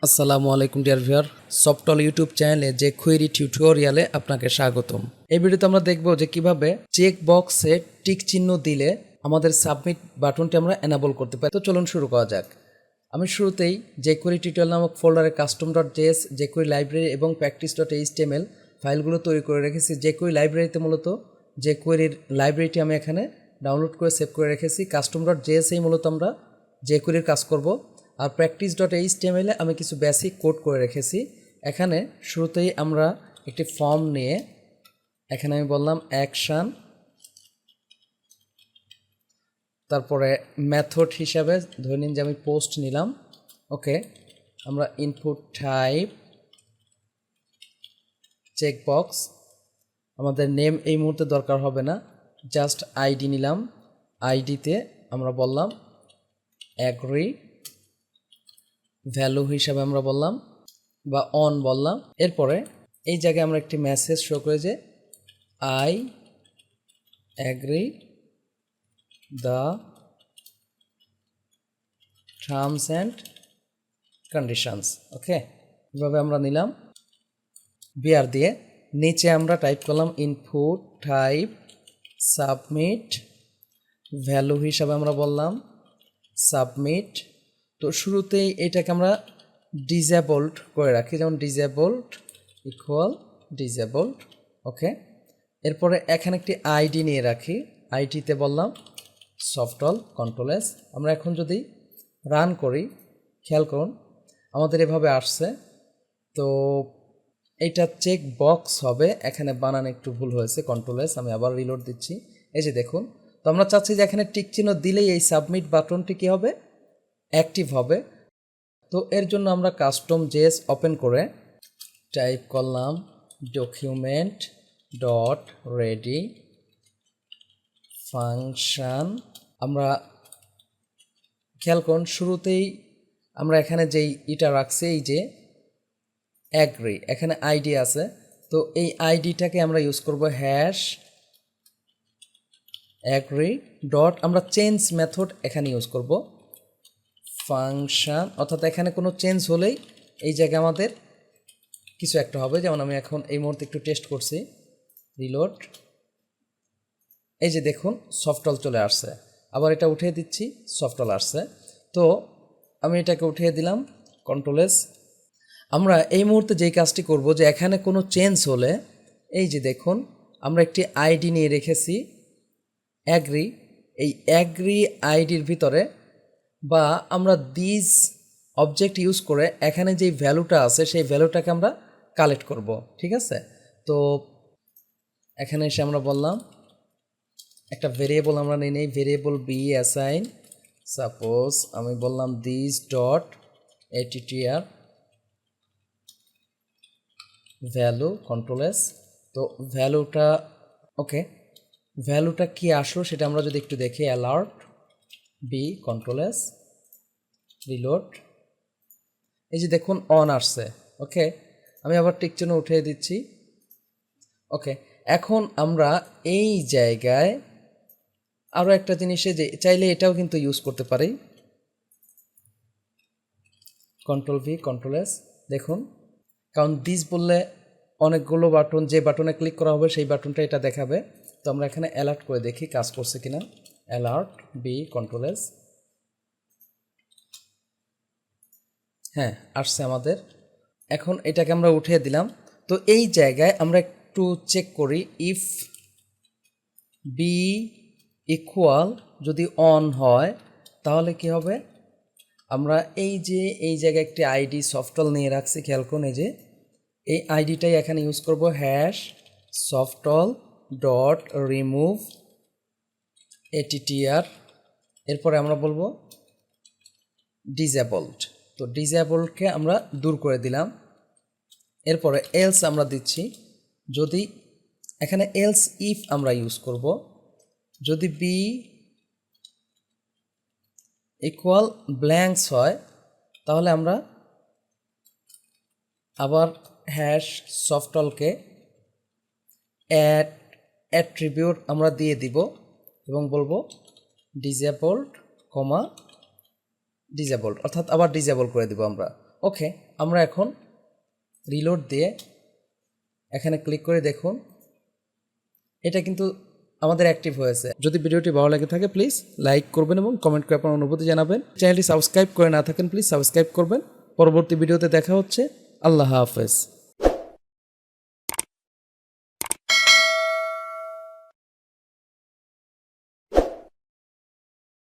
আসসালামু আলাইকুম dear viewer, সফটল YouTube চ্যানেলে যে কুয়েরি টিউটোরিয়ালে আপনাকে স্বাগতম। এই ভিডিওতে আমরা দেখব যে কিভাবে চেক বক্সে টিক চিহ্ন দিলে আমাদের সাবমিট বাটনটি আমরা এনাবল করতে পারি। তো চলুন শুরু করা যাক। আমি শুরুতেই jQuery টিউটোরিয়াল নামক ফোল্ডারে custom.js, jQuery লাইব্রেরি এবং practice.html ফাইলগুলো তৈরি করে রেখেছি। jQuery লাইব্রেরিতে মূলত jQueryর লাইব্রেরিটি আমি এখানে ডাউনলোড করে সেভ করে রেখেছি। custom.js এই মূলত আমরা jQueryর কাজ করব। আর practice.html এ আমি কিছু বেসিক কোড করে রেখেছি। এখানে শুরুতেই আমরা একটি ফর্ম নিয়ে এখানে আমি বললাম অ্যাকশন, তারপরে মেথড হিসাবে ধরে নিন যে আমি পোস্ট নিলাম। ওকে, আমরা ইনপুট টাইপ চেকবক্স, আমাদের নেম এই মুহূর্তে দরকার হবে না, জাস্ট আইডি নিলাম। আইডিতে আমরা বললাম অ্যাগ্রি, ভ্যালু হিসাবে আমরা বললাম বা অন বললাম। এরপরে এই জায়গায় আমরা একটি মেসেজ শো করে যে I agree the terms and conditions. Okay, এভাবে আমরা নিলাম বিআর দিয়ে। নিচে আমরা টাইপ করলাম ইনপুট টাইপ সাবমিট, ভ্যালু হিসাবে আমরা বললাম সাবমিট। তো শুরুতেই এটাকে আমরা ডিসেবলড করে রাখি, যেমন ডিসেবলড ইকুয়াল ডিসেবলড। ওকে, এরপরে এখানে একটি আইডি নিয়ে রাখি, আইডিতে বললাম সফটল কন্ট্রোল এস। আমরা এখন যদি রান করি, খেয়াল করুন আমাদের এভাবে আসছে। তো এইটা চেক বক্স হবে, এখানে বানান একটু ভুল হয়েছে, কন্ট্রোল এস। আমি আবার রিলোড দিচ্ছি, এই যে দেখুন। তো আমরা চাচ্ছি যে এখানে টিক চিহ্ন দিলেই এই সাবমিট বাটনটি কী হবে, অ্যাক্টিভ হবে। তো এর জন্য আমরা কাস্টম জেস ওপেন করে টাইপ করলাম ডকুমেন্ট ডট রেডি ফাংশান। আমরা খেয়াল করুন শুরুতেই আমরা এখানে যেই এটা রাখছি, এই যে অ্যাগ্রি, এখানে আইডি আছে। তো এই আইডিটাকে আমরা ইউজ করব হ্যাশ অ্যাগ্রি ডট, আমরা চেঞ্জ মেথড এখানে ইউজ করব ফাংশান, অর্থাৎ এখানে কোনো চেঞ্জ হলেই এই জায়গায় আমাদের কিছু একটা হবে। যেমন আমি এখন এই মুহূর্তে একটু টেস্ট করছি, রিলোড, এই যে দেখুন সফটল চলে আসছে। আবার এটা উঠিয়ে দিচ্ছি, সফটল আসছে। তো আমি এটাকে উঠিয়ে দিলাম, কন্ট্রোল এস। আমরা এই মুহূর্তে যেই কাজটি করব যে এখানে কোনো চেঞ্জ হলে এই যে দেখুন আমরা একটি আইডি নিয়ে রেখেছি অ্যাগ্রি, এই অ্যাগ্রি আইডির ভিতরে বা আমরা দিস অবজেক্ট ইউজ করে এখানে যেই ভ্যালুটা আছে সেই ভ্যালুটাকে আমরা কালেক্ট করব। ঠিক আছে, তো এখানে এসে আমরা বললাম একটা ভেরিয়েবল আমরা নিয়ে নেই, ভেরিয়েবল বি অ্যাসাইন, সাপোজ আমি বললাম this dot ATTR value, control S. তো ভ্যালুটা ওকে, ভ্যালুটা কি আসলো সেটা আমরা যদি একটু দেখি, alt B, control S, reload, এই যে দেখুন অন আসছে। ওকে, আমি আবার টিক চিহ্ন উঠিয়ে দিচ্ছি। ওকে, এখন আমরা এই জায়গায় আরও একটা জিনিসে যে চাইলে এটাও কিন্তু ইউজ করতে পারি, কন্ট্রোল ভি, কন্ট্রোল এস। দেখুন, কারণ দিস বললে অনেকগুলো বাটন, যে বাটনে ক্লিক করা হবে সেই বাটনটা এটা দেখাবে। তো আমরা এখানে অ্যালার্ট করে দেখি কাজ করছে কিনা, অ্যালার্ট বি, কন্ট্রোল এস, হ্যাঁ আসছে আমাদের। এখন এটাকে আমরা উঠিয়ে দিলাম। তো এই জায়গায় আমরা একটু চেক করি, ইফ বি ইকুয়াল যদি অন হয় তাহলে কি হবে, আমরা এই যে এই জায়গায় একটি আইডি সফটল নিয়ে রাখছি, খেয়াল করুন এই যে এই আইডিটাই এখানে ইউজ করব, হ্যাশ সফটল ডট রিমুভ এটিটিআর। এরপরে আমরা বলবো ডিসেবলড, তো ডিসেবলডকে আমরা দূর করে দিলাম। এরপরে এলস আমরা দিচ্ছি, যদি এখানে এলস ইফ আমরা ইউজ করব, যদি বি ইকুয়াল ব্ল্যাঙ্কস হয় তাহলে আমরা আবার হ্যাশ সফটলকে অ্যাট্রিবিউট আমরা দিয়ে দিব এবং বলবো ডিসেবলড কমা ডিসেবলড, অর্থাৎ আবার ডিসেবল করে দেব আমরা। ওকে, আমরা এখন রিলোড দিয়ে এখানে ক্লিক করে দেখুন এটা কিন্তু আমাদের অ্যাক্টিভ হয়েছে। যদি ভিডিওটি ভালো লাগে থাকে প্লিজ লাইক করবেন এবং কমেন্ট করে আপনার অনুভূতি জানাবেন। চ্যানেলটি সাবস্ক্রাইব করে না থাকেন প্লিজ সাবস্ক্রাইব করবেন। পরবর্তী ভিডিওতে দেখা হচ্ছে। আল্লাহ হাফেজ।